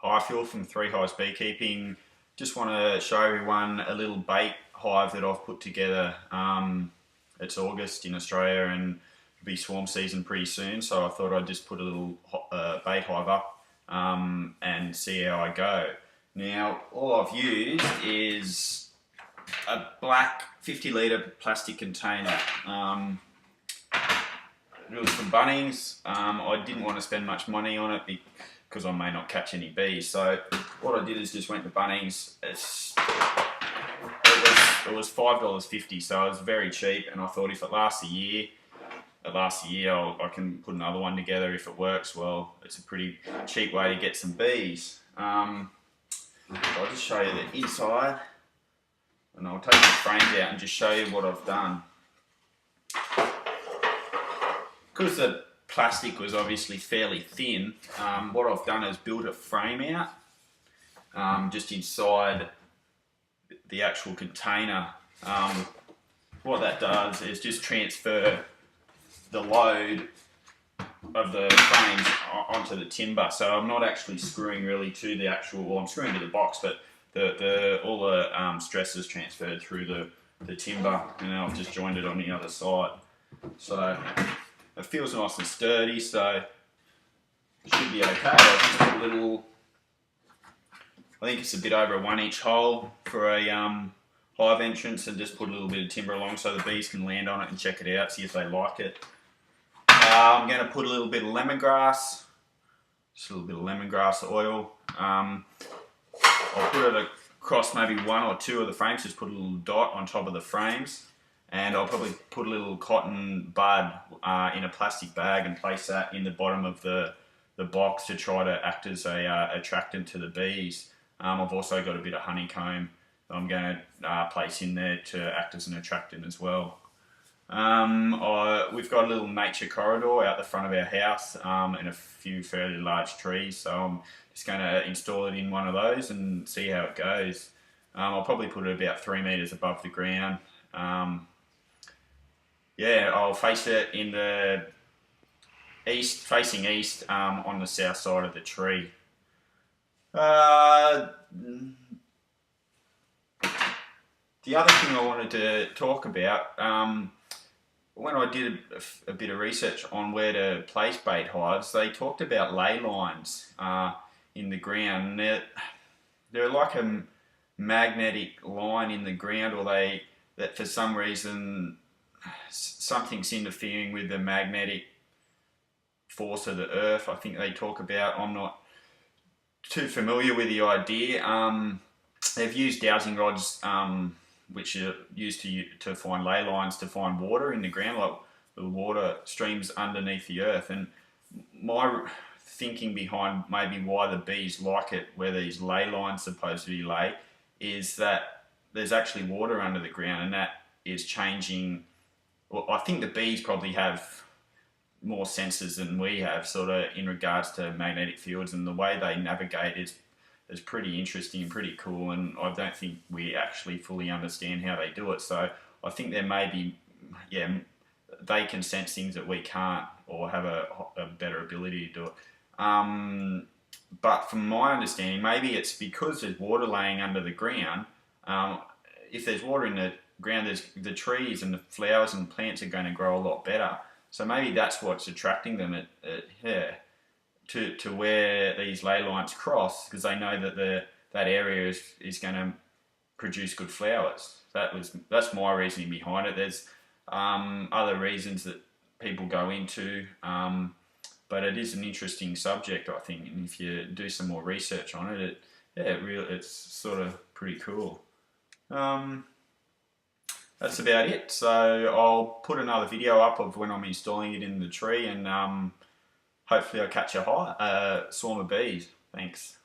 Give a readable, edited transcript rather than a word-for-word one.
Hi, Phil from Three Hives Beekeeping. Just want to show everyone a little bait hive that I've put together. It's August in Australia and it'll be swarm season pretty soon, so I thought I'd just put a little bait hive up and see how I go. Now, all I've used is a black 50-litre plastic container. It was from Bunnings. I didn't want to spend much money on it because I may not catch any bees. So what I did is just went to Bunnings. It was $5.50, so it was very cheap. And I thought if it lasts a year, I can put another one together if it works well. It's a pretty cheap way to get some bees. So I'll just show you the inside, and I'll take the frames out and just show you what I've done. Because the plastic was obviously fairly thin, what I've done is built a frame out just inside the actual container. What that does is just transfer the load of the frames onto the timber. So I'm not actually screwing really to the actual, well, I'm screwing to the box, but all the stress is transferred through the timber, and then I've just joined it on the other side. So it feels nice and sturdy, so it should be okay. I think it's a bit over a 1-inch hole for a hive entrance, and just put a little bit of timber along so the bees can land on it and check it out, see if they like it. I'm going to put a little bit of lemongrass, just a little bit of lemongrass oil. I'll put it across maybe one or two of the frames, just put a little dot on top of the frames. And I'll probably put a little cotton bud in a plastic bag and place that in the bottom of the box to try to act as a attractant to the bees. I've also got a bit of honeycomb that I'm going to place in there to act as an attractant as well. We've got a little nature corridor out the front of our house and a few fairly large trees, so I'm just going to install it in one of those and see how it goes. I'll probably put it about 3 meters above the ground. Yeah, I'll face it in the east, facing east, on the south side of the tree. The other thing I wanted to talk about, when I did a bit of research on where to place bait hives, they talked about ley lines in the ground. They're like a magnetic line in the ground, or that for some reason something's interfering with the magnetic force of the earth, I think they talk about. I'm not too familiar with the idea. They've used dowsing rods, which are used to find ley lines, to find water in the ground, like the water streams underneath the earth. And my thinking behind maybe why the bees like it, where these ley lines supposedly lay, is that there's actually water under the ground, and that is changing. Well, I think the bees probably have more sensors than we have, sort of in regards to magnetic fields, and the way they navigate is pretty interesting and pretty cool, and I don't think we actually fully understand how they do it. So I think there may be, yeah, they can sense things that we can't, or have a better ability to do it. But from my understanding, maybe it's because there's water laying under the ground. If there's water in the ground, the trees and the flowers and plants are going to grow a lot better. So maybe that's what's attracting them to where these ley lines cross, because they know that that area is going to produce good flowers. That's my reasoning behind it. There's other reasons that people go into, but it is an interesting subject, I think. And if you do some more research on it, it's sort of pretty cool. That's about it. So I'll put another video up of when I'm installing it in the tree, and hopefully I'll catch a swarm of bees. Thanks.